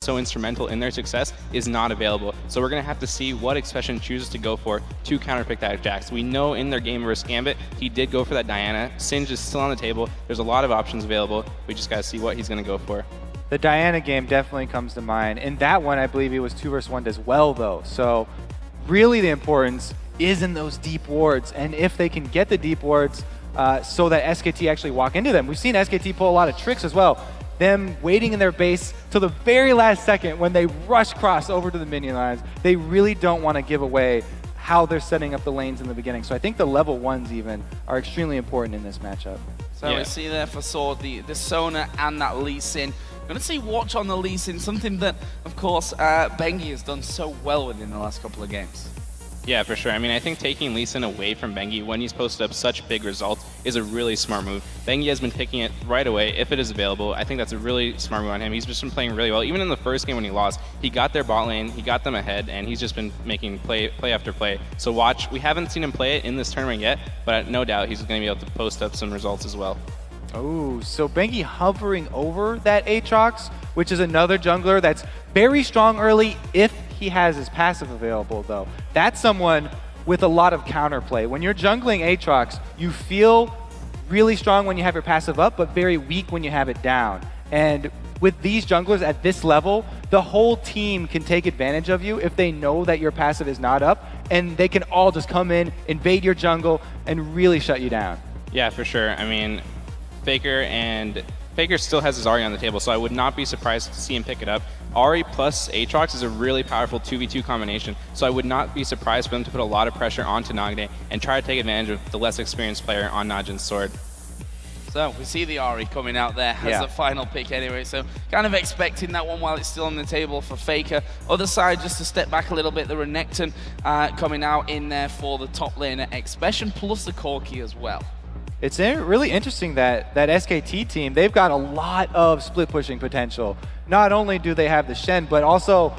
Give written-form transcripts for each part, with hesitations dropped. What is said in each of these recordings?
so instrumental in their success is not available. So we're going to have to see what Expression chooses to go for to counterpick that Jax. We know in their game versus Gambit, he did go for that Diana. Singe is still on the table. There's a lot of options available. We just got to see what he's going to go for. The Diana game definitely comes to mind. In that one, I believe he was 2 versus 1 as well, though. So really the importance is in those deep wards. And if they can get the deep wards so that SKT actually walk into them. We've seen SKT pull a lot of tricks as well. Them waiting in their base till the very last second when they rush cross over to the minion lines. They really don't want to give away how they're setting up the lanes in the beginning. So I think the level 1s even are extremely important in this matchup. So we see there for Sword the Sona and that Lee Sin. I'm going to see Watch on the Lee Sin, something that, of course, Bengi has done so well within the last couple of games. Yeah, for sure. I mean, I think taking Lee Sin away from Bengi when he's posted up such big results is a really smart move. Bengi has been picking it right away if it is available. I think that's a really smart move on him. He's just been playing really well. Even in the first game when he lost, he got their bot lane, he got them ahead, and he's just been making play after play. So Watch, we haven't seen him play it in this tournament yet, but no doubt he's going to be able to post up some results as well. Oh, so Bengi hovering over that Aatrox, which is another jungler that's very strong early if he has his passive available, though. That's someone with a lot of counterplay. When you're jungling Aatrox, you feel really strong when you have your passive up, but very weak when you have it down. And with these junglers at this level, the whole team can take advantage of you if they know that your passive is not up, and they can all just come in, invade your jungle, and really shut you down. Yeah, for sure. I mean, Faker still has his Ahri on the table, so I would not be surprised to see him pick it up. Ahri plus Aatrox is a really powerful 2v2 combination, so I would not be surprised for them to put a lot of pressure onto Nagne and try to take advantage of the less experienced player on Najin's sword. So we see the Ahri coming out there as the final pick anyway, so kind of expecting that one while it's still on the table for Faker. Other side, just to step back a little bit, the Renekton coming out in there for the top laner Expression plus the Corki as well. It's really interesting that SKT team, they've got a lot of split pushing potential. Not only do they have the Shen, but also,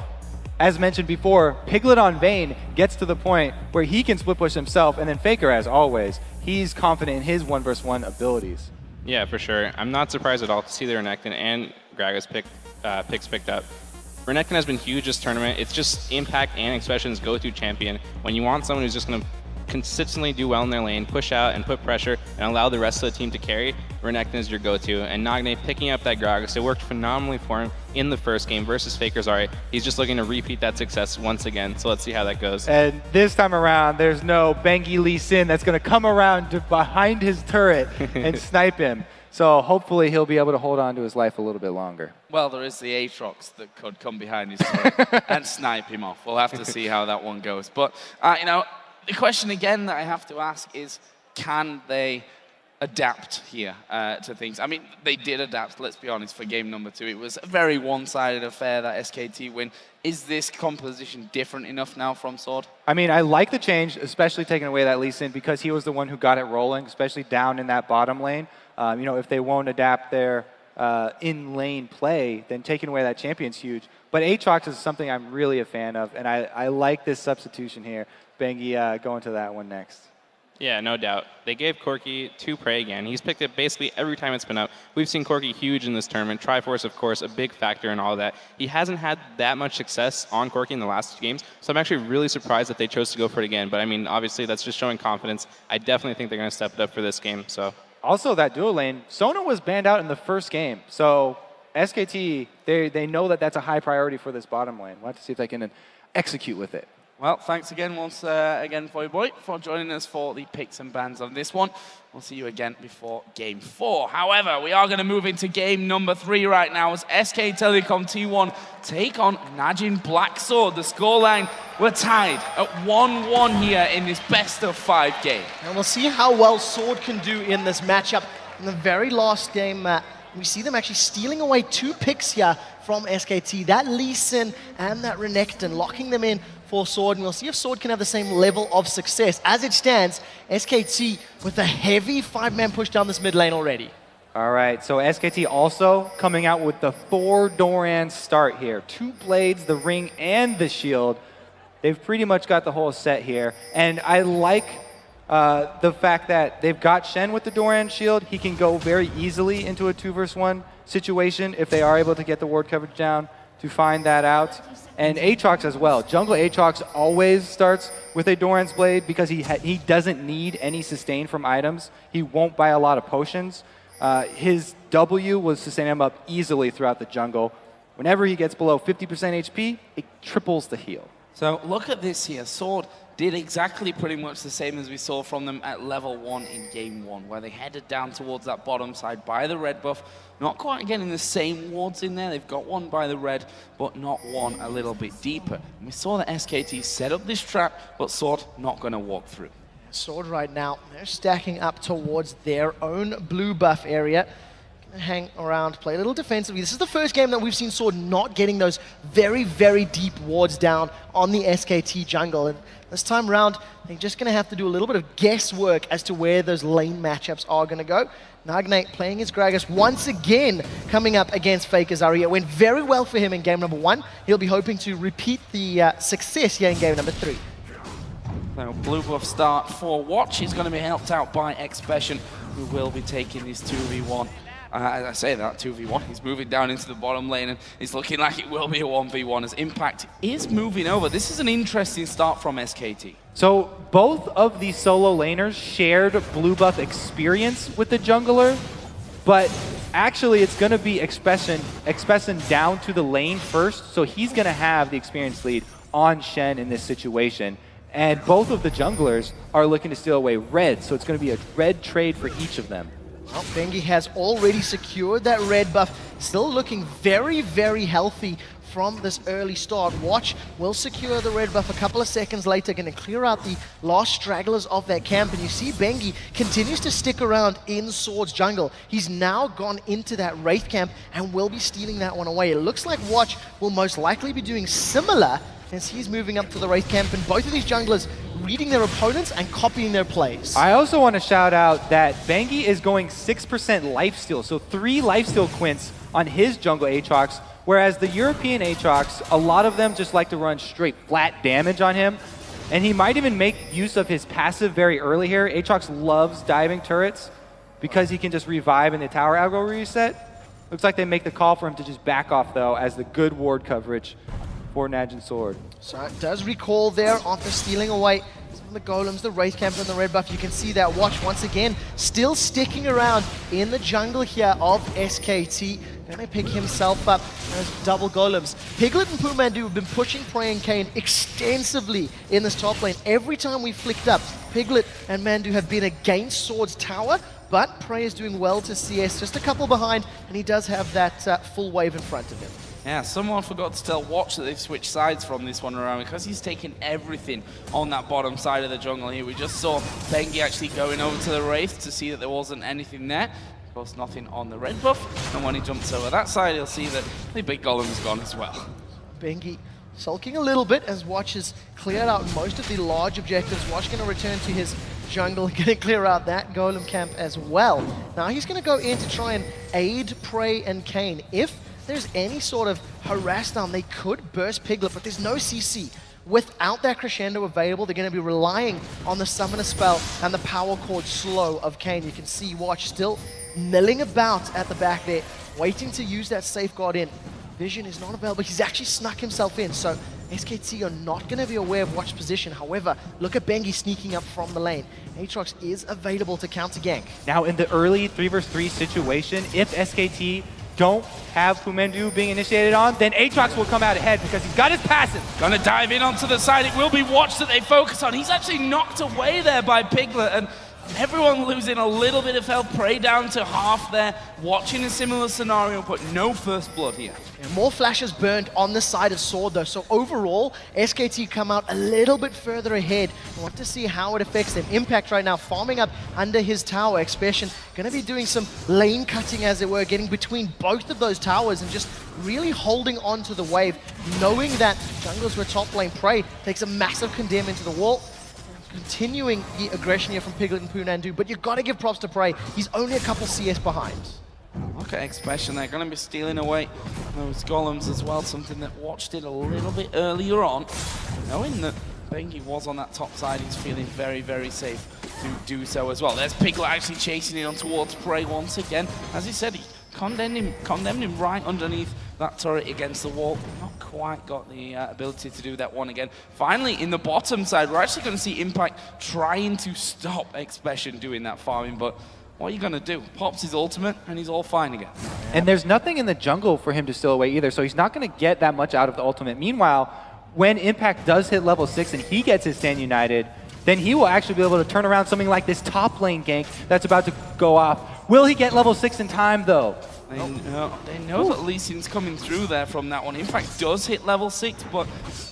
as mentioned before, Piglet on Vayne gets to the point where he can split push himself, and then Faker, as always, he's confident in his 1 versus 1 abilities. Yeah, for sure. I'm not surprised at all to see the Renekton and Gragas picks picked up. Renekton has been huge this tournament. It's just Impact and Expression's go-to champion. When you want someone who's just going to consistently do well in their lane, push out and put pressure, and allow the rest of the team to carry, Renekton is your go-to. And Nagne picking up that Gragas, it worked phenomenally for him in the first game versus Faker's Ahri. He's just looking to repeat that success once again, so let's see how that goes. And this time around, there's no Bengi Lee Sin that's going to come around to behind his turret and snipe him. So hopefully he'll be able to hold on to his life a little bit longer. Well, there is the Aatrox that could come behind his turret and snipe him off. We'll have to see how that one goes. But, you know, the question again that I have to ask is, can they adapt here to things? I mean, they did adapt, let's be honest, for game number 2. It was a very one-sided affair, that SKT win. Is this composition different enough now from Sword? I mean, I like the change, especially taking away that Lee Sin, because he was the one who got it rolling, especially down in that bottom lane. You know, if they won't adapt their in-lane play, then taking away that champion's huge. But Aatrox is something I'm really a fan of, and I like this substitution here. Bengi going to that one next. Yeah, no doubt. They gave Corki to Prey again. He's picked it basically every time it's been up. We've seen Corki huge in this tournament. Triforce, of course, a big factor in all of that. He hasn't had that much success on Corki in the last games, so I'm actually really surprised that they chose to go for it again. But I mean, obviously, that's just showing confidence. I definitely think they're going to step it up for this game. So. Also, that dual lane, Sona was banned out in the first game. So SKT, they know that that's a high priority for this bottom lane. We'll have to see if they can execute with it. Well, thanks again once again for you, boy, for joining us for the picks and bans on this one. We'll see you again before game 4. However, we are going to move into game number 3 right now as SK Telecom T1 take on Najin Black Sword. The scoreline, we're tied at 1-1 here in this best of 5 game. And we'll see how well Sword can do in this matchup. In the very last game, we see them actually stealing away 2 picks here from SKT. That Lee Sin and that Renekton, locking them in for Sword, and we'll see if Sword can have the same level of success. As it stands, SKT with a heavy 5-man push down this mid lane already. All right, so SKT also coming out with the 4 Doran start here. 2 blades, the ring, and the shield. They've pretty much got the whole set here, and I like the fact that they've got Shen with the Doran shield. He can go very easily into a 2 versus 1 situation if they are able to get the ward coverage down. to find that out. And Aatrox as well. Jungle Aatrox always starts with a Doran's Blade because he doesn't need any sustain from items. He won't buy a lot of potions. His W will sustain him up easily throughout the jungle. Whenever he gets below 50% HP, it triples the heal. So look at this here. Sword did exactly pretty much the same as we saw from them at level 1 in game 1, where they headed down towards that bottom side by the red buff. Not quite getting the same wards in there. They've got one by the red, but not one a little bit deeper. And we saw that SKT set up this trap, but Sword not going to walk through. Sword right now, they're stacking up towards their own blue buff area. Gonna hang around, play a little defensively. This is the first game that we've seen Sword not getting those very, very deep wards down on the SKT jungle. And this time around, they're just gonna have to do a little bit of guesswork as to where those lane matchups are gonna go. Nagne playing his Gragas once again, coming up against Faker Zarya. It went very well for him in game number 1. He'll be hoping to repeat the success here in game number 3. So blue buff start for Watch. He's going to be helped out by Expression, who will be taking this 2v1. As I say that, 2v1, he's moving down into the bottom lane, and it's looking like it will be a 1v1 as Impact is moving over. This is an interesting start from SKT. So both of these solo laners shared blue buff experience with the jungler, but actually it's going to be Expression down to the lane first, so he's going to have the experience lead on Shen in this situation. And both of the junglers are looking to steal away red, so it's going to be a red trade for each of them. Well, Bengi has already secured that red buff, still looking very, very healthy from this early start. Watch will secure the red buff a couple of seconds later, going to clear out the last stragglers of that camp, and you see Bengi continues to stick around in Sword's jungle. He's now gone into that Wraith camp and will be stealing that one away. It looks like Watch will most likely be doing similar as he's moving up to the Wraith camp, and both of these junglers reading their opponents and copying their plays. I also want to shout out that Bengi is going 6% lifesteal, so 3 lifesteal quints on his jungle Aatrox, whereas the European Aatrox, a lot of them just like to run straight flat damage on him, and he might even make use of his passive very early here. Aatrox loves diving turrets because he can just revive in the tower aggro reset. Looks like they make the call for him to just back off, though, as the good ward coverage for Najin Sword. So it does recall there after stealing away some of the golems, the Wraith camp, and the red buff. You can see that Watch once again still sticking around in the jungle here of SKT. Gonna pick himself up as double golems. Piglet and Pumandu have been pushing Prey and Kayn extensively in this top lane. Every time we flicked up, Piglet and Mandu have been against Sword's tower, but Prey is doing well to CS, just a couple behind, and he does have that full wave in front of him. Yeah, someone forgot to tell Watch that they've switched sides from this one around because he's taking everything on that bottom side of the jungle here. We just saw Bengi actually going over to the Wraith to see that there wasn't anything there. Of course, nothing on the red buff. And when he jumps over that side, he'll see that the big golem is gone as well. Bengi sulking a little bit as Watch has cleared out most of the large objectives. Watch going to return to his jungle, going to clear out that golem camp as well. Now he's going to go in to try and aid Prey and Kayn. If there's any sort of harass down, they could burst Piglet, but there's no CC. Without that crescendo available, they're going to be relying on the summoner spell and the power chord slow of Kayn. You can see Watch still milling about at the back there, waiting to use that safeguard in. Vision is not available. He's actually snuck himself in, so SKT are not going to be aware of Watch's position. However, look at Bengi sneaking up from the lane. Aatrox is available to counter gank. Now in the early 3v3 situation, if SKT don't have Pumandu being initiated on, then Aatrox will come out ahead because he's got his passive. Gonna dive in onto the side. It will be Watch that they focus on. He's actually knocked away there by Piglet, and everyone losing a little bit of health. Prey down to half there. Watching a similar scenario, but no first blood here. Yeah, more flashes burned on the side of Sword though, so overall, SKT come out a little bit further ahead. I want to see how it affects them. Impact right now farming up under his tower. Expression gonna be doing some lane cutting as it were, getting between both of those towers and just really holding on to the wave, knowing that junglers were top lane. Prey takes a massive condemn into the wall. Continuing the aggression here from Piglet and Pumandu, but you've got to give props to Prey. He's only a couple CS behind. Look at Expression, they're going to be stealing away those golems as well, something that Watch did a little bit earlier on. Knowing that Bengi was on that top side, he's feeling very, very safe to do so as well. There's Piglet actually chasing in on towards Prey once again. As he said, he condemned him right underneath that turret against the wall. Not quite got the ability to do that one again. Finally, in the bottom side, we're actually going to see Impact trying to stop Expression doing that farming, but what are you going to do? Pops his ultimate, and he's all fine again. And there's nothing in the jungle for him to steal away either, so he's not going to get that much out of the ultimate. Meanwhile, when Impact does hit level 6 and he gets his Stand United, then he will actually be able to turn around something like this top lane gank that's about to go off. Will he get level 6 in time, though? They know that Lee Sin's coming through there from that one. Impact does hit level 6, but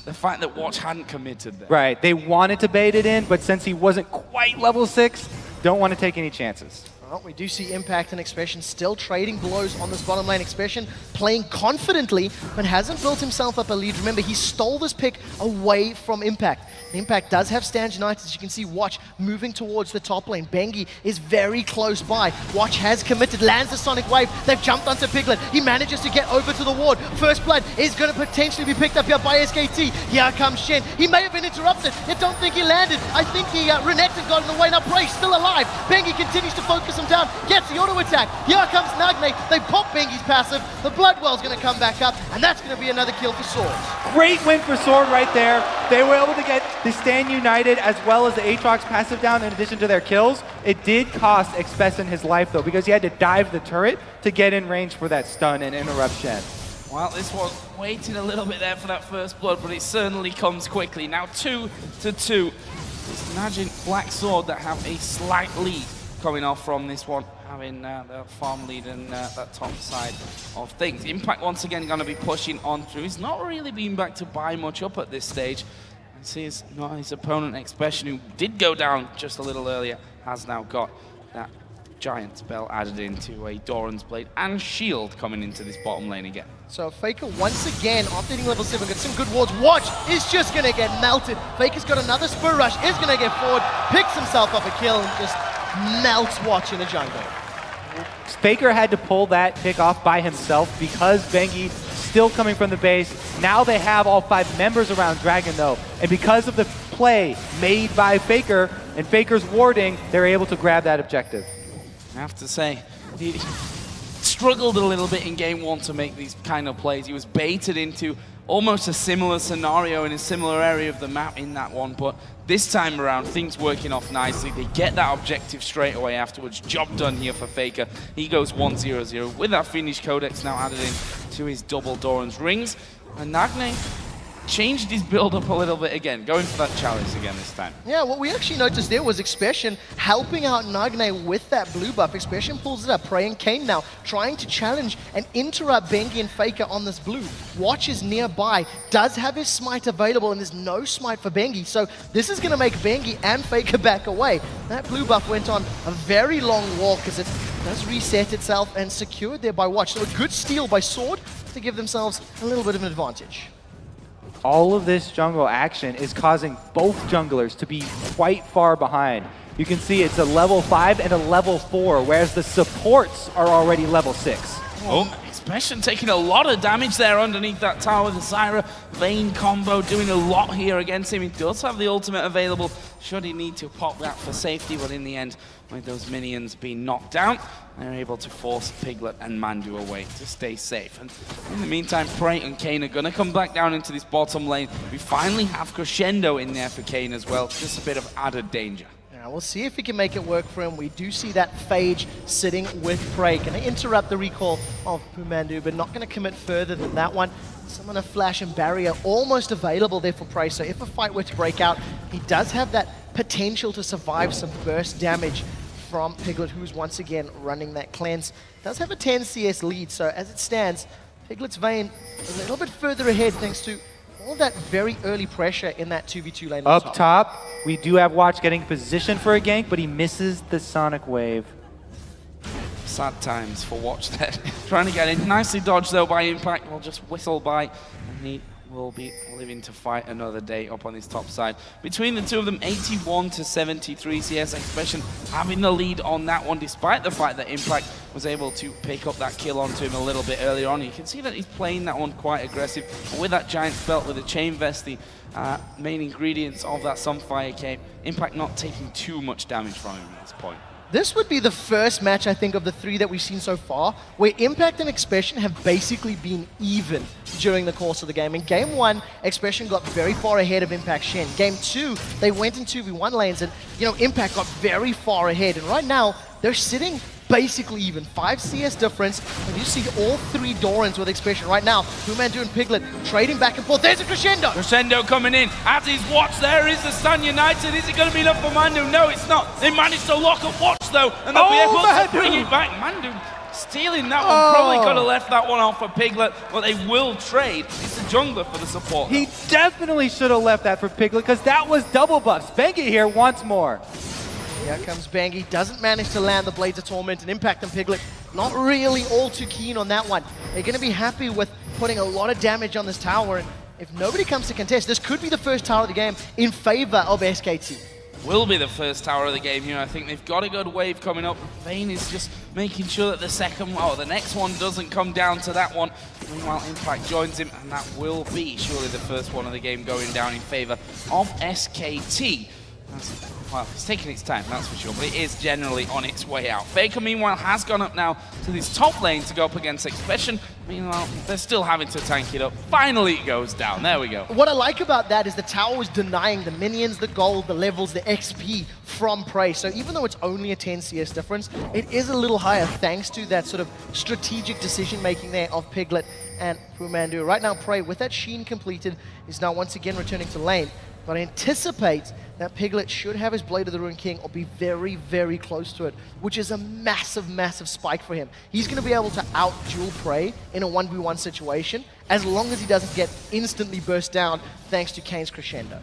the fact that Watch hadn't committed there. Right, they wanted to bait it in, but since he wasn't quite level 6, don't want to take any chances. Well, we do see Impact and Expression still trading blows on this bottom lane. Expression playing confidently, but hasn't built himself up a lead. Remember, he stole this pick away from Impact. Impact does have Stand United, as you can see. Watch moving towards the top lane. Bengi is very close by. Watch has committed, lands the Sonic Wave. They've jumped onto Piglet. He manages to get over to the ward. First Blood is going to potentially be picked up here by SKT. Here comes Shen. He may have been interrupted. I don't think he landed. I think he Renekton got in the way. Now Bray still alive. Bengi continues to focus him down. Gets the auto attack. Here comes Nagne. They pop Bengi's passive. The Bloodwell's going to come back up, and that's going to be another kill for Sword. Great win for Sword right there. They were able to get the Stand United as well as the Aatrox passive down in addition to their kills. It did cost Expression his life though, because he had to dive the turret to get in range for that stun and interruption. Well, this was waiting a little bit there for that first blood, but it certainly comes quickly. Now 2-2. It's Najin Black Sword that have a slight lead coming off from this one, having the farm lead and that top side of things. Impact once again going to be pushing on through. He's not really been back to buy much up at this stage. See his opponent Expression, who did go down just a little earlier, has now got that giant spell added into a Doran's Blade and shield coming into this bottom lane again. So Faker once again, after hitting level 7, got some good wards. Watch is just going to get melted. Faker's got another Spur Rush, is going to get forward, picks himself up a kill, and just melts Watch in the jungle. Faker had to pull that pick off by himself because Bengi still coming from the base. Now they have all 5 members around Dragon though, and because of the play made by Faker and Faker's warding, they're able to grab that objective. I have to say, he struggled a little bit in game 1 to make these kind of plays. He was baited into almost a similar scenario in a similar area of the map in that one, but this time around, things working off nicely. They get that objective straight away afterwards. Job done here for Faker. He goes 1-0-0 with that Finnish Codex now added in to his double Doran's rings. And Nagne changed his build up a little bit again, going for that chalice again this time. Yeah, what we actually noticed there was Expression helping out Nagne with that blue buff. Expression pulls it up, Prey and Kane now trying to challenge and interrupt Bengi and Faker on this blue. Watch is nearby, does have his smite available, and there's no smite for Bengi, so this is going to make Bengi and Faker back away. That blue buff went on a very long walk as it does reset itself and secured there by Watch. So a good steal by Sword to give themselves a little bit of an advantage. All of this jungle action is causing both junglers to be quite far behind. You can see it's a level 5 and a level 4, whereas the supports are already level 6. Oh, Expression taking a lot of damage there underneath that tower. The Zyra Vayne combo doing a lot here against him. He does have the ultimate available should he need to pop that for safety, but in the end, with those minions being knocked down, they're able to force Piglet and Mandu away to stay safe. And in the meantime, Prey and Kane are going to come back down into this bottom lane. We finally have Crescendo in there for Kane as well, just a bit of added danger. Yeah, we'll see if we can make it work for him. We do see that Phage sitting with Prey. Going to interrupt the recall of Pumandu, but not going to commit further than that one. Summon a Flash and Barrier almost available there for Prey, so if a fight were to break out, he does have that potential to survive some burst damage from Piglet, who's once again running that cleanse. Does have a 10 CS lead, so as it stands, Piglet's Vayne a little bit further ahead thanks to all that very early pressure in that 2v2 lane. Up top, we do have Watch getting positioned for a gank, but he misses the Sonic Wave. Sad times for Watch there. Trying to get in. Nicely dodged though by Impact. We'll just whistle by, and he will be living to fight another day up on his top side. Between the two of them, 81 to 73 CS. Expression having the lead on that one, despite the fact that Impact was able to pick up that kill onto him a little bit earlier on. You can see that he's playing that one quite aggressive. And with that giant belt, with the chain vest, the main ingredients of that Sunfire cape, Impact not taking too much damage from him at this point. This would be the first match, I think, of the 3 that we've seen so far, where Impact and Expression have basically been even during the course of the game. In Game 1, Expression got very far ahead of Impact Shen. Game 2, they went in 2v1 lanes, and Impact got very far ahead. And right now, they're sitting basically even. 5 CS difference, and you see all 3 Dorans with Expression right now. Pumandu and Piglet trading back and forth. There's a Crescendo! Crescendo coming in. As he's watched, there is the Stun United. Is it going to be enough for Mandu? No, it's not. They managed to lock up Watch, though, and they'll be able to bring it back. Mandu stealing that one. Probably could have left that one off for Piglet, but they will trade. It's a jungler for the support. He definitely should have left that for Piglet, because that was double buffs. Bengi here wants more. Here comes Bangi, doesn't manage to land the Blades of Torment, and Impact and Piglet not really all too keen on that one. They're going to be happy with putting a lot of damage on this tower, and if nobody comes to contest, this could be the first tower of the game in favor of SKT. Will be the first tower of the game here. I think they've got a good wave coming up. Vayne is just making sure that the next one doesn't come down to that one. Meanwhile, Impact joins him, and that will be surely the first one of the game going down in favor of SKT. Well, it's taking its time, that's for sure, but it is generally on its way out. Faker, meanwhile, has gone up now to this top lane to go up against Expression. Meanwhile, they're still having to tank it up. Finally, it goes down. There we go. What I like about that is the tower is denying the minions, the gold, the levels, the XP from Prey. So even though it's only a 10 CS difference, it is a little higher thanks to that sort of strategic decision-making there of Piglet and Pumandu. Right now, Prey, with that Sheen completed, is now once again returning to lane. But I anticipate that Piglet should have his Blade of the Ruined King or be very, very close to it, which is a massive, massive spike for him. He's going to be able to out-duel Prey in a 1v1 situation as long as he doesn't get instantly burst down thanks to Kane's Crescendo.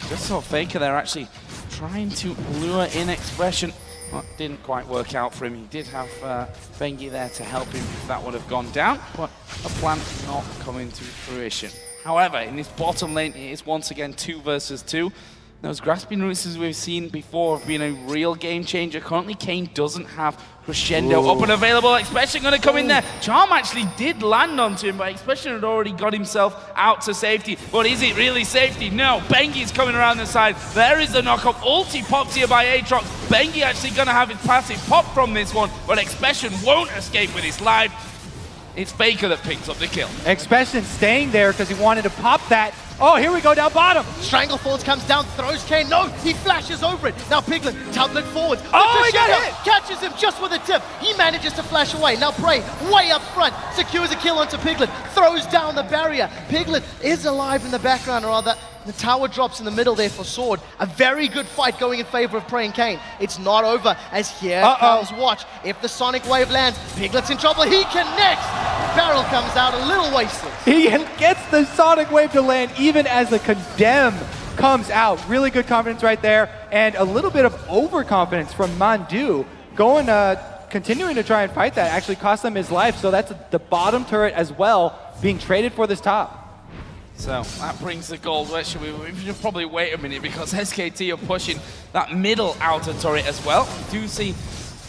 Just saw Faker there actually trying to lure in Expression. Well, didn't quite work out for him. He did have Bengi there to help him if that would have gone down, but a plan not coming to fruition. However, in this bottom lane, it is once again 2 versus 2. Those grasping roots, as we've seen before, have been a real game changer. Currently, Kane doesn't have Crescendo up and available. Expression going to come in there. Charm actually did land onto him, but Expression had already got himself out to safety. But is it really safety? No. Bengi's coming around the side. There is the knockup. Ulti popped here by Aatrox. Bengi actually going to have his passive pop from this one, but Expression won't escape with his life. It's Faker that picks up the kill. Expression staying there because he wanted to pop that. Oh, here we go down bottom. Strangle Falls comes down, throws Kane. No, he flashes over it. Now Piglet, tablet forward. Oh, he got hit. Catches him just with a tip. He manages to flash away. Now Prey, way up front, secures a kill onto Piglet. Throws down the barrier. Piglet is alive in the background, or rather, the tower drops in the middle there for Sword. A very good fight going in favor of Prey and Kane. It's not over, as here comes Watch. If the Sonic Wave lands, Piglet's in trouble. He connects. Barrel comes out a little wasted. He gets the Sonic Wave to land even as the Condemn comes out. Really good confidence right there, and a little bit of overconfidence from Mandu. Continuing to try and fight that actually cost them his life, so that's the bottom turret as well being traded for this top. So that brings the gold. Where should we should probably wait a minute because SKT are pushing that middle outer turret as well. We do see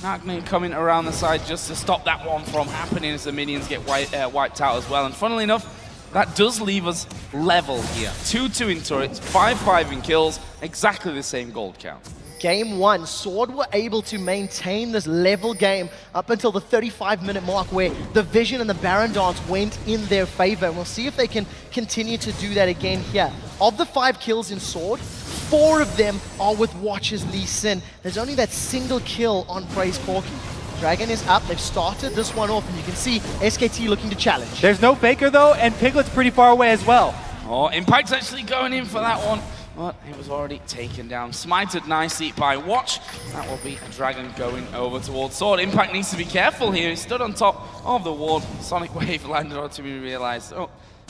Najin coming around the side just to stop that one from happening as the minions get wiped out as well. And funnily enough, that does leave us level here. 2-2 in turrets, 5-5 in kills, exactly the same gold count. Game 1, Sword were able to maintain this level game up until the 35-minute mark where the Vision and the Baron Dance went in their favor. And we'll see if they can continue to do that again here. Of the 5 kills in Sword, 4 of them are with Watch's Lee Sin. There's only that single kill on Prey's Corki. Dragon is up, they've started this one off, and you can see SKT looking to challenge. There's no Faker though, and Piglet's pretty far away as well. Oh, Impact's actually going in for that one. But it was already taken down. Smited nicely by Watch. That will be a Dragon going over towards Sword. Impact needs to be careful here. He stood on top of the ward. Sonic Wave landed on to be realized. Oh,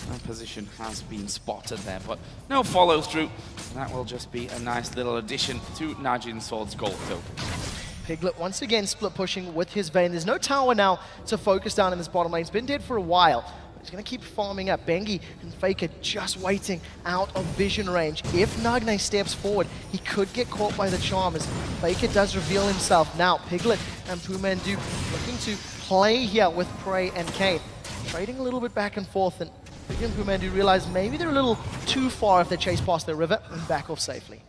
that position has been spotted there, but no follow through. That will just be a nice little addition to Najin Sword's gold token. Piglet once again split pushing with his Vayne. There's no tower now to focus down in this bottom lane. It's been dead for a while. He's going to keep farming up. Bengi and Faker just waiting out of vision range. If Nagne steps forward, he could get caught by the charm as Faker does reveal himself. Now, Piglet and Pumandu looking to play here with Prey and Kane. Trading a little bit back and forth, and Piglet and Pumandu realize maybe they're a little too far if they chase past the river and back off safely.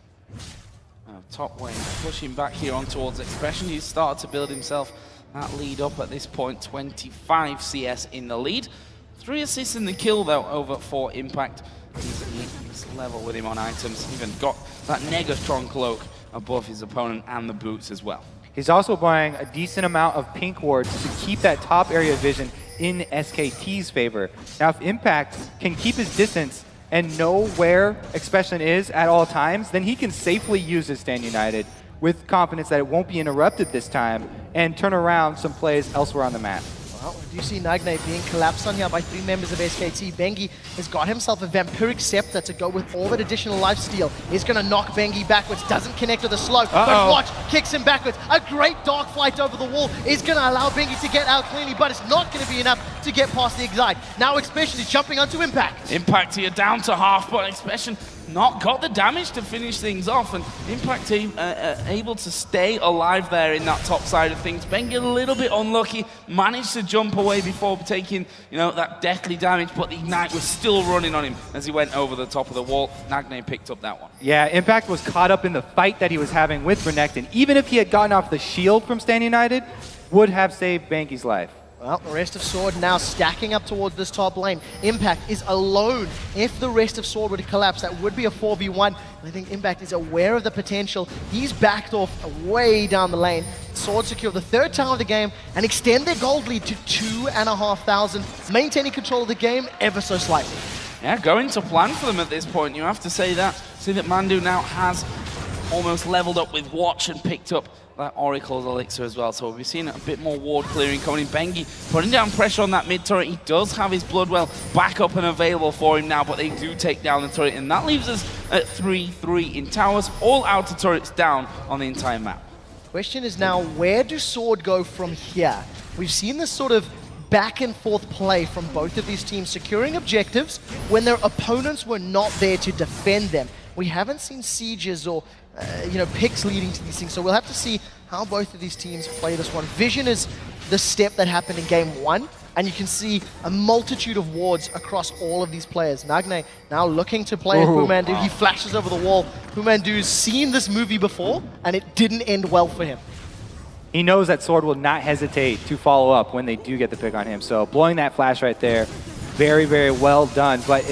Top lane pushing back here on towards Expression. He's started to build himself that lead up at this point. 25 CS in the lead. 3 assists in the kill though over for Impact. He's level with him on items. Even got that Nega strong cloak above his opponent and the boots as well. He's also buying a decent amount of pink wards to keep that top area vision in SKT's favor. Now if Impact can keep his distance and know where Expression is at all times, then he can safely use his Stand United with confidence that it won't be interrupted this time and turn around some plays elsewhere on the map. Well, do you see Nagne being collapsed on here by 3 members of SKT? Bengi has got himself a Vampiric Scepter to go with all that additional lifesteal. He's going to knock Bengi backwards, doesn't connect with the slow, but watch, kicks him backwards. A great dark flight over the wall is going to allow Bengi to get out cleanly, but it's not going to be enough to get past the Excite. Now Expression is jumping onto Impact. Impact here down to half, but Expression not got the damage to finish things off, and Impact team able to stay alive there in that top side of things. Bengi a little bit unlucky, managed to jump away before taking, that deathly damage, but the Ignite was still running on him as he went over the top of the wall. Nagne picked up that one. Yeah, Impact was caught up in the fight that he was having with Renekton. Even if he had gotten off the shield from Stand United, would have saved Bengi's life. Well, the rest of Sword now stacking up towards this top lane. Impact is alone. If the rest of Sword were to collapse, that would be a 4v1. I think Impact is aware of the potential. He's backed off way down the lane. Sword secure the 3rd tower of the game and extend their gold lead to 2,500, maintaining control of the game ever so slightly. Yeah, going to plan for them at this point. You have to say that. See that Mandu now has almost leveled up with Watch and picked up that Oracle's Elixir as well. So we'll be seeing a bit more ward clearing coming in. Bengi putting down pressure on that mid turret. He does have his Bloodwell back up and available for him now, but they do take down the turret, and that leaves us at 3-3 in towers. All outer turrets down on the entire map. Question is now, where do Sword go from here? We've seen this sort of back and forth play from both of these teams, securing objectives when their opponents were not there to defend them. We haven't seen sieges or picks leading to these things, so we'll have to see how both of these teams play this one. Vision is the step that happened in game 1, and you can see a multitude of wards across all of these players. Nagne now looking to play Humandu. He flashes over the wall. Humandu's seen this movie before, and it didn't end well for him. He knows that Sword will not hesitate to follow up when they do get the pick on him. So blowing that flash right there, very, very well done. But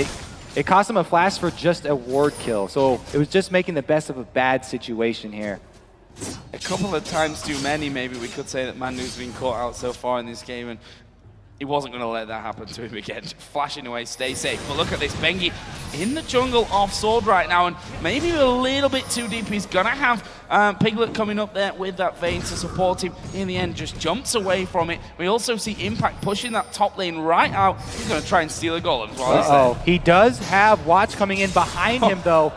it cost him a flash for just a ward kill. So it was just making the best of a bad situation here. A couple of times too many, maybe we could say, that Mandu's been caught out so far in this game, and he wasn't going to let that happen to him again. Flashing away, stay safe. But look at this, Bengi in the jungle off Sword right now, and maybe a little bit too deep. He's going to have Piglet coming up there with that Vayne to support him. In the end, just jumps away from it. We also see Impact pushing that top lane right out. He's going to try and steal a golem as well. He does have Watch coming in behind him, though.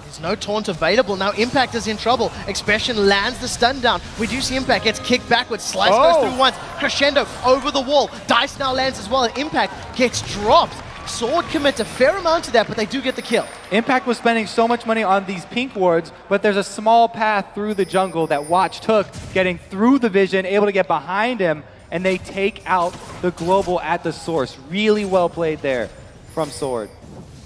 There's no taunt available. Now Impact is in trouble. Expression lands the stun down. We do see Impact gets kicked backwards. Slice goes through once. Crescendo over the wall. Dice now lands as well, and Impact gets dropped. Sword commits a fair amount to that, but they do get the kill. Impact was spending so much money on these pink wards, but there's a small path through the jungle that Watch took, getting through the vision, able to get behind him, and they take out the global at the source. Really well played there from Sword.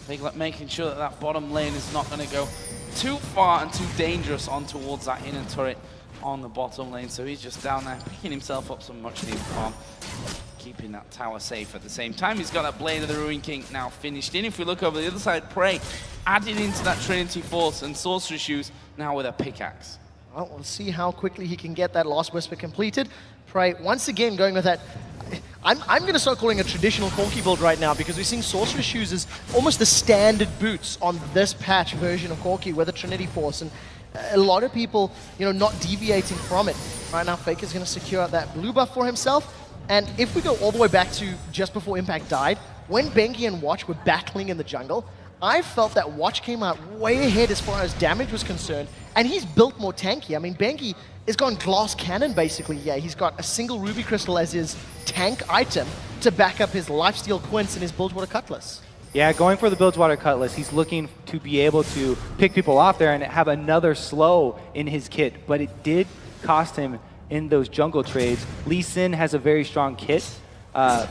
Piglet making sure that that bottom lane is not going to go too far and too dangerous on towards that inner turret on the bottom lane. So he's just down there picking himself up some much needed farm, keeping that tower safe at the same time. He's got that Blade of the Ruin King now finished in. If we look over the other side, Prey added into that Trinity Force, and Sorcerer Shoes now with a pickaxe. Well, we'll see how quickly he can get that Last Whisper completed. Prey once again going with that. I'm going to start calling a traditional Corki build right now, because we're seeing Sorcerer Shoes as almost the standard boots on this patch version of Corki with a Trinity Force, and a lot of people, not deviating from it. Right now, Faker's going to secure that blue buff for himself, and if we go all the way back to just before Impact died, when Bengi and Watch were battling in the jungle, I felt that Watch came out way ahead as far as damage was concerned, and he's built more tanky. I mean, Bengi has gone glass cannon, basically. Yeah, he's got a single Ruby Crystal as his tank item to back up his Lifesteal Quince and his Bilgewater Cutlass. Yeah, going for the Bilgewater Cutlass, he's looking to be able to pick people off there and have another slow in his kit, but it did cost him in those jungle trades. Lee Sin has a very strong kit,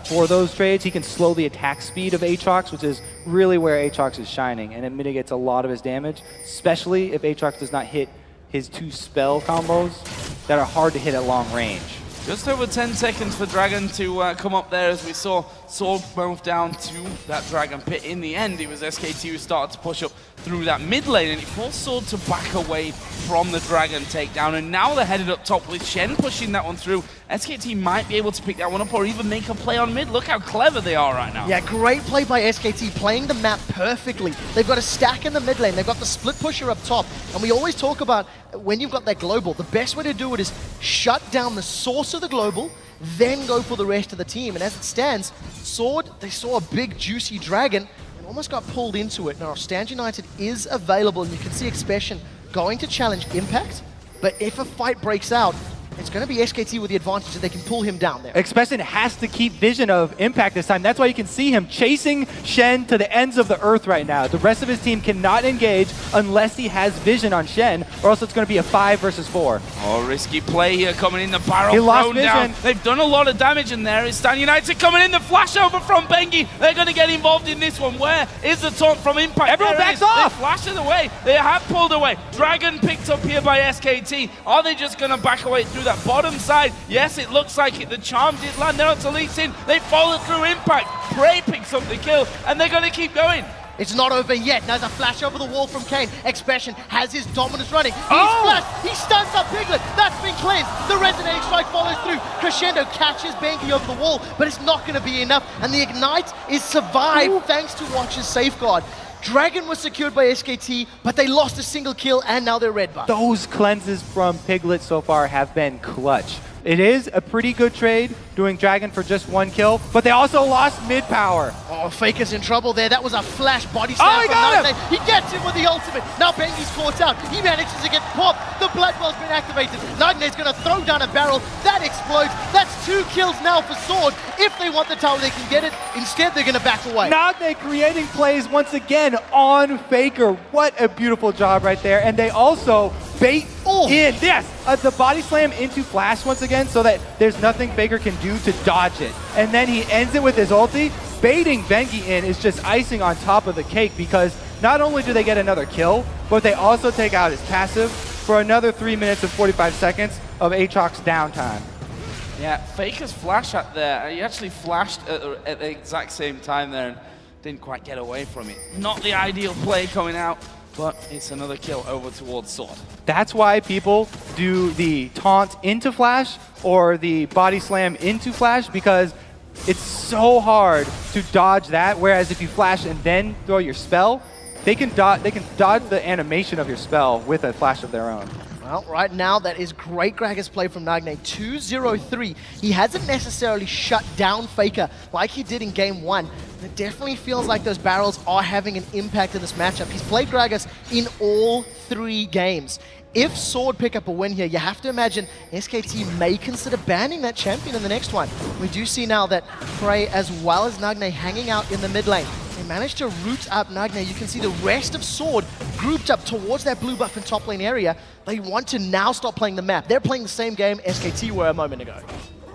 for those trades. He can slow the attack speed of Aatrox, which is really where Aatrox is shining, and it mitigates a lot of his damage, especially if Aatrox does not hit his 2 spell combos that are hard to hit at long range. Just over 10 seconds for Dragon to come up there as we saw Sword move down to that Dragon Pit. In the end, it was SKT who started to push up through that mid lane, and it forced Sword to back away from the Dragon takedown. And now they're headed up top with Shen pushing that one through. SKT might be able to pick that one up or even make a play on mid. Look how clever they are right now. Yeah, great play by SKT, playing the map perfectly. They've got a stack in the mid lane, they've got the split pusher up top, and we always talk about when you've got that global, the best way to do it is shut down the source of the global, then go for the rest of the team. And as it stands, Sword, they saw a big juicy Dragon and almost got pulled into it. Now, Stand United is available, and you can see Expression going to challenge Impact, but if a fight breaks out, it's going to be SKT with the advantage that they can pull him down there. Expression has to keep vision of Impact this time. That's why you can see him chasing Shen to the ends of the earth right now. The rest of his team cannot engage unless he has vision on Shen, or else it's going to be a 5 versus 4. Oh, risky play here coming in, the barrel He lost thrown down. vision. They've done a lot of damage in there. It's Stan United coming in, the flash over from Bengi. They're going to get involved in this one. Where is the taunt from Impact? Everyone There it backs is. off. They flashed it away. They have pulled away. Dragon picked up here by SKT. Are they just going to back away through that bottom side? Yes, it looks like it. The charm did land there onto Lee Sin. They followed through Impact. Prey picks up the kill, and they're going to keep going. It's not over yet. Now there's a flash over the wall from Kane. Expression has his dominance running. He's flashed. He stuns up Piglet. That's been cleansed. The resonating strike follows through. Crescendo catches Bengi over the wall, but it's not going to be enough. And the Ignite is survived thanks to Watch's safeguard. Dragon was secured by SKT, but they lost a single kill, and now they're red buff. Those cleanses from Piglet so far have been clutch. It is a pretty good trade, doing Dragon for just 1 kill, but they also lost mid power. Oh, Faker's in trouble there. That was a flash body slam he from got Najin. He gets him with the ultimate. Now Bengi's caught out. He manages to get popped. The Bloodwell's been activated. Najin's going to throw down a barrel. That explodes. That's 2 kills now for Sword. If they want the tower, they can get it. Instead, they're going to back away. Nagne creating plays once again on Faker. What a beautiful job right there. And they also bait in. Yes, the body slam into flash once again so that there's nothing Faker can do to dodge it. And then he ends it with his ulti. Baiting Bengi in is just icing on top of the cake, because not only do they get another kill, but they also take out his passive for another 3 minutes and 45 seconds of Aatrox downtime. Yeah, Faker's flash out there. He actually flashed at the exact same time there and didn't quite get away from it. Not the ideal play coming out, but it's another kill over towards Sword. That's why people do the taunt into flash or the body slam into flash, because it's so hard to dodge that. Whereas if you flash and then throw your spell, they can dodge the animation of your spell with a flash of their own. Well, right now, that is great Gragas play from Nagne. 2-0-3. He hasn't necessarily shut down Faker like he did in game 1. It definitely feels like those barrels are having an impact in this matchup. He's played Gragas in all 3 games. If Sword pick up a win here, you have to imagine SKT may consider banning that champion in the next one. We do see now that Prey as well as Nagne hanging out in the mid lane. They managed to root up Nagne. You can see the rest of Sword grouped up towards that blue buff and top lane area. They want to now stop playing the map. They're playing the same game SKT were a moment ago.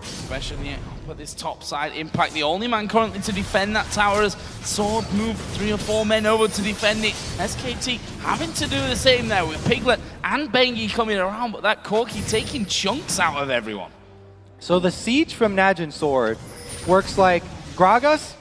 Especially put this top side Impact, the only man currently to defend that tower, as Sword moved 3 or 4 men over to defend it. SKT having to do the same there with Piglet and Bengi coming around, but that Corki taking chunks out of everyone. So the siege from Najin Sword works like Gragas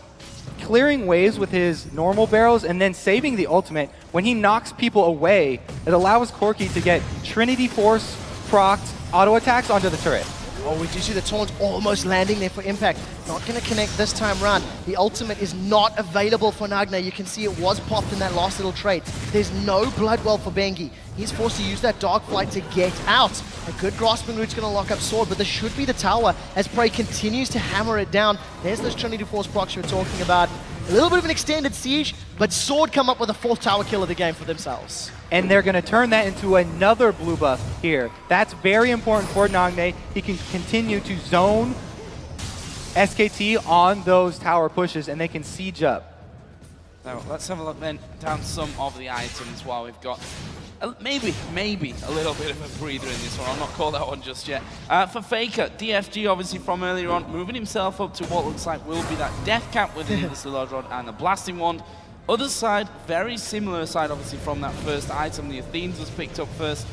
clearing waves with his normal barrels and then saving the ultimate. When he knocks people away, it allows Corki to get Trinity Force procced auto attacks onto the turret. Oh, we do see the taunt almost landing there for Impact. Not going to connect this time round. The ultimate is not available for Nagne. You can see it was popped in that last little trade. There's no Bloodwell for Bengi. He's forced to use that Dark Flight to get out. A good grasping route's going to lock up Sword, but this should be the tower as Prey continues to hammer it down. There's those Trinity Force procs you're talking about. A little bit of an extended siege, but Sword come up with a 4th tower kill of the game for themselves. And they're going to turn that into another blue buff here. That's very important for Nagne. He can continue to zone SKT on those tower pushes, and they can siege up. Now, let's have a look then down some of the items while we've got maybe a little bit of a breather in this one. I'll not call that one just yet. For Faker, DFG obviously from earlier on, moving himself up to what looks like will be that death cap within the Silage Rod and the Blasting Wand. Other side, very similar side obviously from that first item. The Athenes was picked up first.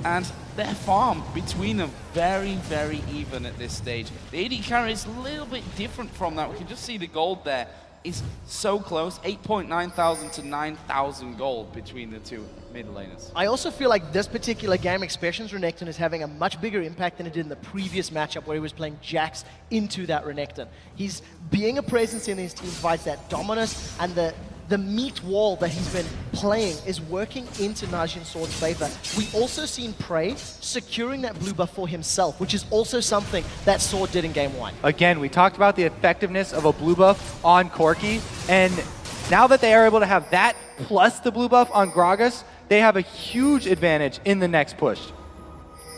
And their farm between them very, very even at this stage. The AD carry is a little bit different from that. We can just see the gold there is so close, 8,900 to 9,000 gold between the two mid laners. I also feel like this particular game, Expression's Renekton is having a much bigger impact than it did in the previous matchup where he was playing Jax into that Renekton. He's being a presence in his team, provides that dominance, and the meat wall that he's been playing is working into Najin Sword's favor. We also seen Prey securing that blue buff for himself, which is also something that Sword did in game 1. Again, we talked about the effectiveness of a blue buff on Corki, and now that they are able to have that plus the blue buff on Gragas, they have a huge advantage in the next push.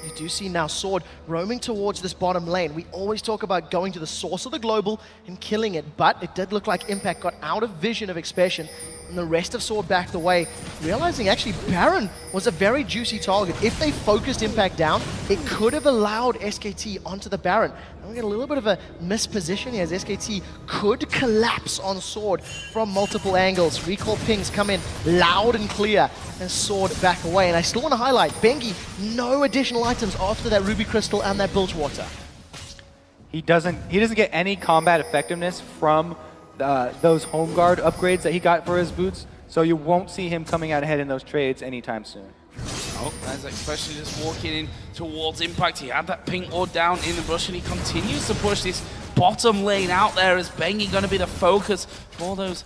You do see now Sword roaming towards this bottom lane. We always talk about going to the source of the global and killing it, but it did look like Impact got out of vision of Expression, and the rest of Sword backed away, realizing actually Baron was a very juicy target. If they focused Impact down, it could have allowed SKT onto the Baron. And we get a little bit of a misposition here as SKT could collapse on Sword from multiple angles. Recall pings come in loud and clear, and Sword back away. And I still want to highlight, Bengi, no additional items after that Ruby Crystal and that Bilge Water. He doesn't get any combat effectiveness from those home guard upgrades that he got for his boots, so you won't see him coming out ahead in those trades anytime soon. Oh, there's Expression just walking in towards Impact. He had that pink ward down in the brush, and he continues to push this bottom lane out there as Bengi going to be the focus for those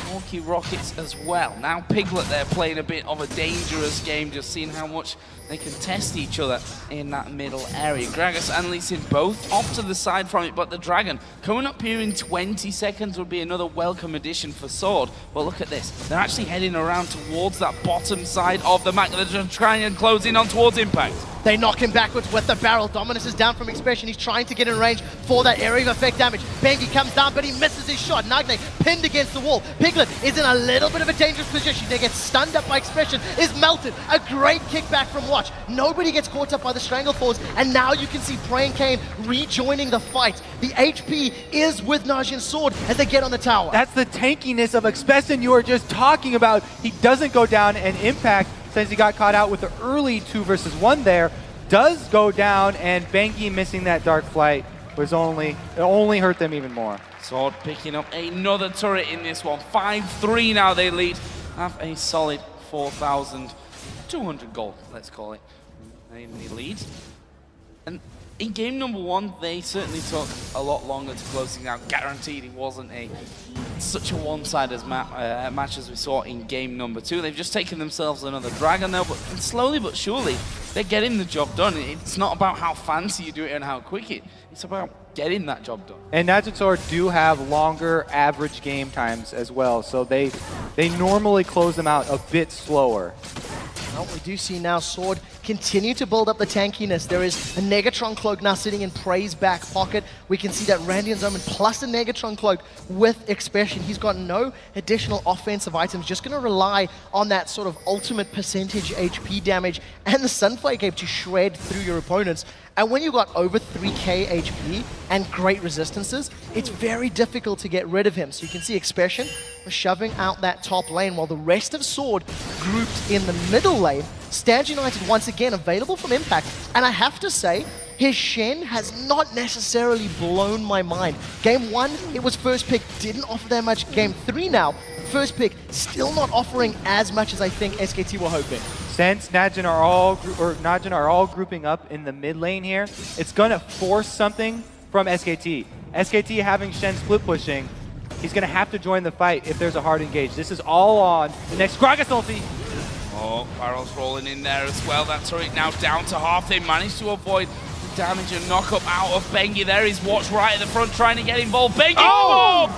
Milky Rockets as well. Now Piglet there playing a bit of a dangerous game, just seeing how much they can test each other in that middle area. Gragas and Lee Sin both off to the side from it, but the Dragon coming up here in 20 seconds would be another welcome addition for Sword. But look at this, they're actually heading around towards that bottom side of the map. They're just trying and close in on towards Impact. They knock him backwards with the barrel. Dominus is down from Expression. He's trying to get in range for that area of effect damage. Bengi comes down, but he misses his shot. Nagne pinned against the wall. Piglet is in a little bit of a dangerous position. They get stunned up by Expression, is melted. A great kickback from Watch. Nobody gets caught up by the Stranglethorns, and now you can see Prey and Kane rejoining the fight. The HP is with Najin's Sword as they get on the tower. That's the tankiness of Expression you were just talking about. He doesn't go down, and Impact, since he got caught out with the early 2 versus 1 there, does go down, and Bengi missing that Dark Flight was only hurt them even more. Sword picking up another turret in this one. 5-3 now they lead. Have a solid 4,200 gold, let's call it. They lead. And in game number 1, they certainly took a lot longer to close things out. Guaranteed it wasn't such a one-sided match as we saw in game number 2. They've just taken themselves another Dragon now, but slowly but surely, they're getting the job done. It's not about how fancy you do it and how quick it's about getting that job done. And Najin Sword do have longer average game times as well, so they normally close them out a bit slower. Well, we do see now Sword continue to build up the tankiness. There is a Negatron Cloak now sitting in Prey's back pocket. We can see that Randian's Omen plus a Negatron Cloak with Expression. He's got no additional offensive items, just going to rely on that sort of ultimate percentage HP damage and the Sunflare Cape to shred through your opponents. And when you've got over 3k HP and great resistances, it's very difficult to get rid of him. So you can see Expression shoving out that top lane while the rest of Sword grouped in the middle lane. Stand United once again available from Impact. And I have to say, his Shen has not necessarily blown my mind. Game 1, it was first pick, didn't offer that much. Game 3 now, first pick, still not offering as much as I think SKT were hoping. Since Najin are all grouping up in the mid lane here, it's going to force something from SKT. SKT having Shen split pushing, he's going to have to join the fight if there's a hard engage. This is all on the next Gragas ulti. Oh, Barrel's rolling in there as well. That turret now down to half. They managed to avoid the damage and knock up out of Bengi. There is Watch right at the front trying to get involved. Bengi,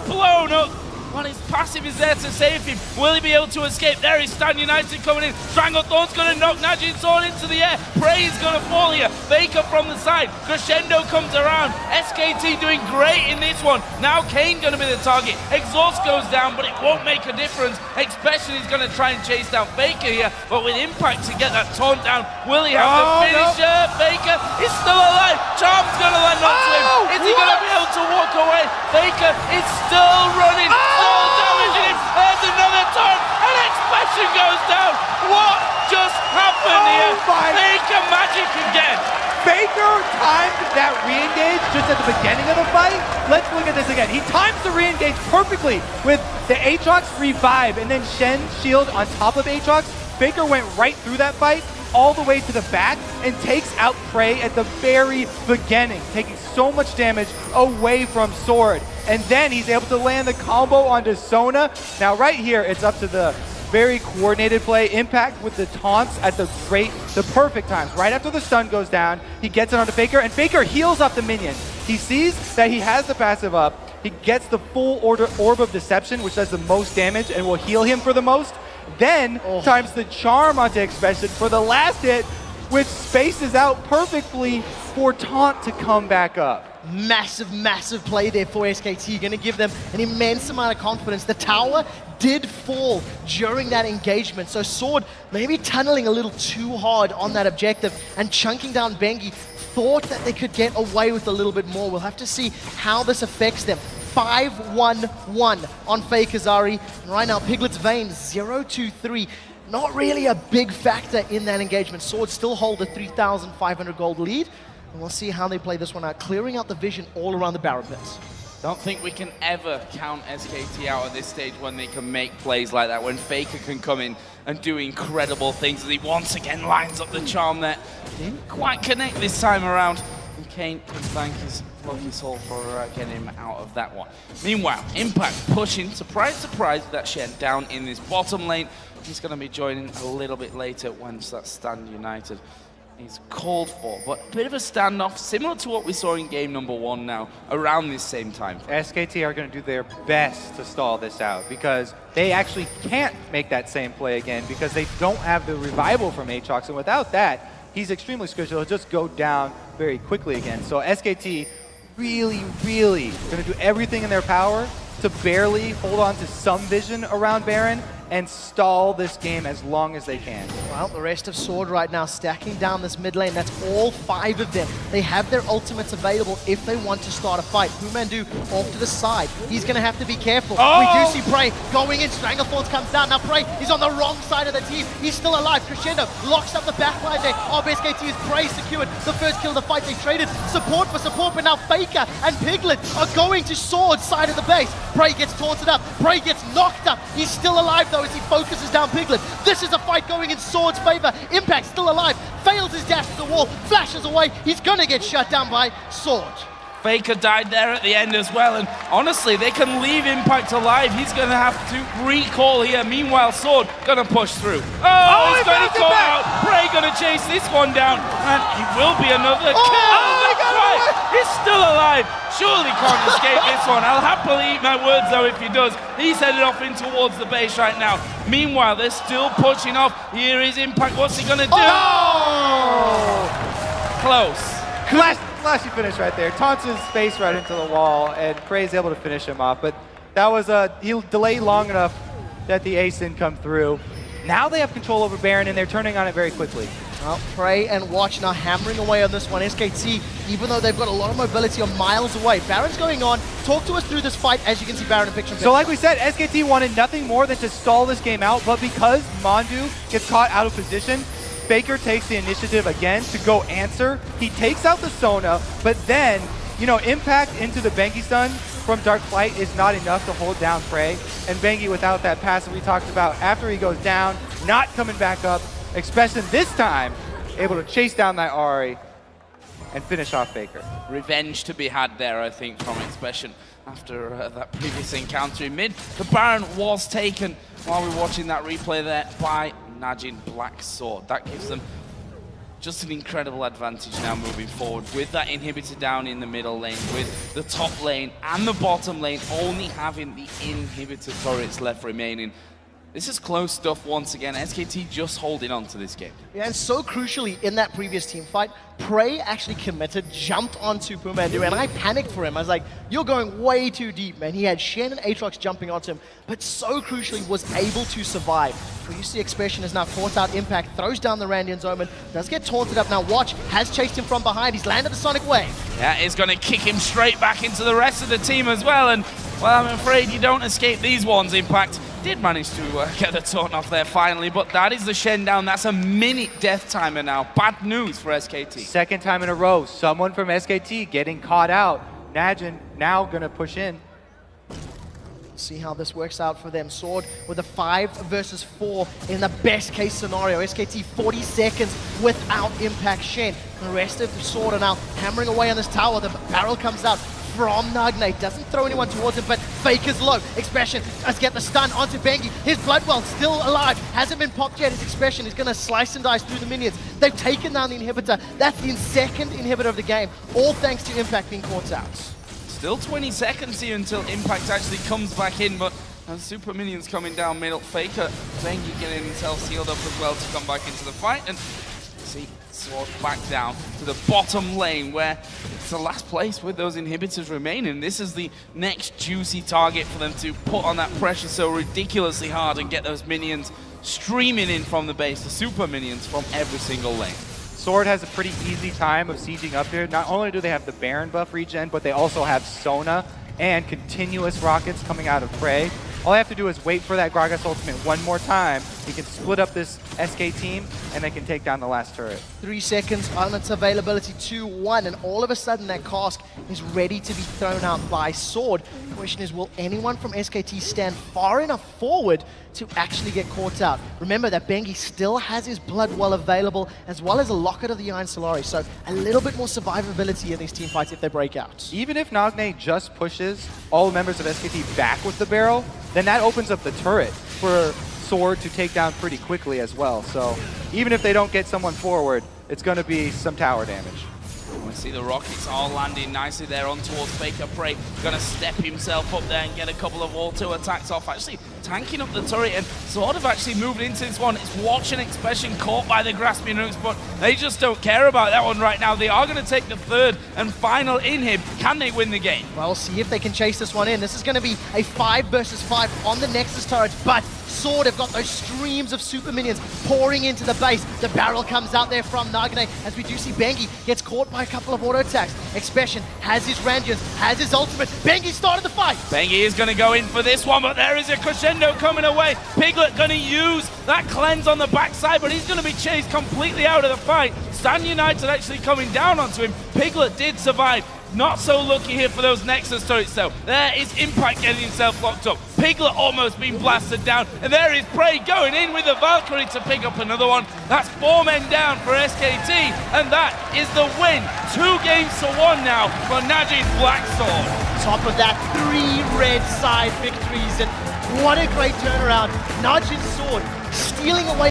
blown up. Well, his passive is there to save him. Will he be able to escape? There is Stand United coming in. Stranglethorn's going to knock Najin Sword into the air. Prey is going to fall here. Faker from the side. Crescendo comes around. SKT doing great in this one. Now Kane going to be the target. Exhaust goes down, but it won't make a difference. Especially he's going to try and chase down Faker here, but with Impact to get that taunt down, will he have the finisher? No. Faker is still alive. Charm's going to land onto him. Is he going to be able to walk away? Faker is still running, still damaging him. There's another taunt, and Expression goes down. What just happened here? Faker magic again. Faker timed that re-engage just at the beginning of the fight. Let's look at this again. He times the re-engage perfectly with the Aatrox revive and then Shen shield on top of Aatrox. Faker went right through that fight all the way to the back and takes out Prey at the very beginning, taking so much damage away from Sword. And then he's able to land the combo onto Sona. Now right here, it's up to the very coordinated play. Impact with the taunts at the perfect times. Right after the stun goes down, he gets it onto Faker, and Faker heals off the minion. He sees that he has the passive up. He gets the full Orb of Deception, which does the most damage and will heal him for the most. Then times the charm onto Expression for the last hit, which spaces out perfectly for Taunt to come back up. Massive, massive play there for SKT. Going to give them an immense amount of confidence. The tower did fall during that engagement, so Sword maybe tunneling a little too hard on that objective and chunking down Bengi. Thought that they could get away with a little bit more. We'll have to see how this affects them. 5-1-1 on Fakezari. And right now, Piglet's Vein 0-2-3. Not really a big factor in that engagement. Sword still hold a 3,500 gold lead. And we'll see how they play this one out, clearing out the vision all around the Baron pits. Don't think we can ever count SKT out at this stage when they can make plays like that, when Faker can come in and do incredible things as he once again lines up the charm there. Didn't quite connect this time around. And Kane can thank his lucky soul for getting him out of that one. Meanwhile, Impact pushing, surprise, surprise, that Shen down in this bottom lane. He's going to be joining a little bit later once that stand united is called for, but a bit of a standoff, similar to what we saw in game number 1 now, around this same time. SKT are going to do their best to stall this out because they actually can't make that same play again because they don't have the revival from Aatrox, and without that, he's extremely squishy. He'll just go down very quickly again. So SKT really going to do everything in their power to barely hold on to some vision around Baron and stall this game as long as they can. Well, the rest of Sword right now stacking down this mid lane. That's all 5 of them. They have their ultimates available if they want to start a fight. Pumandu off to the side. He's going to have to be careful. We do see Prey going in. Stranglethorns comes down. Now Prey is on the wrong side of the team. He's still alive. Crescendo locks up the backline there. SKT is Prey secured. The first kill of the fight. They traded support for support, but now Faker and Piglet are going to Sword side of the base. Prey gets taunted up. Prey gets knocked up. He's still alive though as he focuses down Piglet. This is a fight going in Sword's favor. Impact still alive. Fails his dash to the wall. Flashes away. He's going to get shut down by Sword. Faker died there at the end as well, and honestly, they can leave Impact alive. He's going to have to recall here. Meanwhile, Sword going to push through. He's going to call out. Prey going to chase this one down, and it will be another kill. He's still alive. Surely can't escape this one. I'll happily eat my words though if he does. He's headed off in towards the base right now. Meanwhile, they're still pushing off. Here is Impact. What's he going to do? Close. Flashy finish right there. Taunts his face right into the wall, and Prey's able to finish him off. But that was he'll delay long enough that the ace didn't come through. Now they have control over Baron, and they're turning on it very quickly. Well, Prey and Watch now hammering away on this one. SKT, even though they've got a lot of mobility, are miles away. Baron's going on. Talk to us through this fight. As you can see, Baron in picture. So like we said, SKT wanted nothing more than to stall this game out, but because Mondu gets caught out of position, Faker takes the initiative again to go answer. He takes out the Sona, but then, Impact into the Bengi stun from Dark Flight is not enough to hold down Prey. And Bengi, without that passive we talked about, after he goes down, not coming back up, Expression this time able to chase down that Ahri and finish off Faker. Revenge to be had there, I think, from Expression after that previous encounter in mid. The Baron was taken while we were watching that replay there by Najin Black Sword. That gives them just an incredible advantage now moving forward with that inhibitor down in the middle lane, with the top lane and the bottom lane only having the inhibitor turrets left remaining. This is close stuff once again. SKT just holding on to this game. Yeah, and so crucially, in that previous team fight, Prey actually committed, jumped onto Pumandu, and I panicked for him. I was like, you're going way too deep, man. He had Shen and Aatrox jumping onto him, but so crucially was able to survive. Well, you see Expression is now caught out Impact, throws down the Randian's Omen, does get taunted up. Now Watch has chased him from behind. He's landed the Sonic Wave. That is going to kick him straight back into the rest of the team as well. And, well, I'm afraid you don't escape these ones. Impact did manage to get the taunt off there finally, but that is the Shen down. That's a minute death timer now. Bad news for SKT. Second time in a row, someone from SKT getting caught out. Najin now gonna push in. See how this works out for them. Sword with a 5 versus 4 in the best case scenario. SKT 40 seconds without Impact Shen. The rest of the Sword are now hammering away on this tower. The barrel comes out from Nagne. Doesn't throw anyone towards him, but Faker's low. Expression does get the stun onto Bengi. His Bloodwell still alive. Hasn't been popped yet. His Expression is going to slice and dice through the minions. They've taken down the inhibitor. That's the second inhibitor of the game, all thanks to Impact being caught out. Still 20 seconds here until Impact actually comes back in, but super minions coming down middle. Faker, Bengi getting himself sealed up as well to come back into the fight, and see Sword back down to the bottom lane where it's the last place with those inhibitors remaining. This is the next juicy target for them to put on that pressure so ridiculously hard and get those minions streaming in from the base, the super minions from every single lane. Sword has a pretty easy time of sieging up here. Not only do they have the Baron buff regen, but they also have Sona and continuous rockets coming out of Prey. All I have to do is wait for that Gragas ultimate one more time. He can split up this SK team, and they can take down the last turret. 3 seconds on its availability, 2-1, and all of a sudden that cask is ready to be thrown out by Sword. The question is, will anyone from SKT stand far enough forward to actually get caught out? Remember that Bengi still has his Bloodwell available, as well as a Locket of the Iron Solari, so a little bit more survivability in these team fights if they break out. Even if Nagne just pushes all members of SKT back with the barrel, then that opens up the turret for Sword to take down pretty quickly as well. So even if they don't get someone forward, it's going to be some tower damage. We see the rockets all landing nicely there on towards Faker. Prey gonna step himself up there and get a couple of auto attacks off, actually tanking up the turret and sort of actually moving into this one. It's watching Expression caught by the grasping hooks, but they just don't care about that one right now. They are gonna take the third and final inhib. Can they win the game? Well, we'll see if they can chase this one in. This is going to be a 5 versus 5 on the Nexus turrets, but Sword have got those streams of super minions pouring into the base. The barrel comes out there from Nagne, as we do see Bengi gets caught by a couple of auto attacks. Expression has his Randians, has his ultimate. Bengi started the fight. Bengi is going to go in for this one, but there is a crescendo coming away. Piglet going to use that cleanse on the backside, but he's going to be chased completely out of the fight. Stan United actually coming down onto him. Piglet did survive. Not so lucky here for those Nexus turrets though. There is Impact getting himself locked up. Piglet almost being blasted down. And there is Prey going in with the Valkyrie to pick up another one. That's 4 men down for SKT. And that is the win. 2 games to 1 now for Najin Black Sword. Top of that, 3 red side victories, and what a great turnaround. Najin Sword stealing away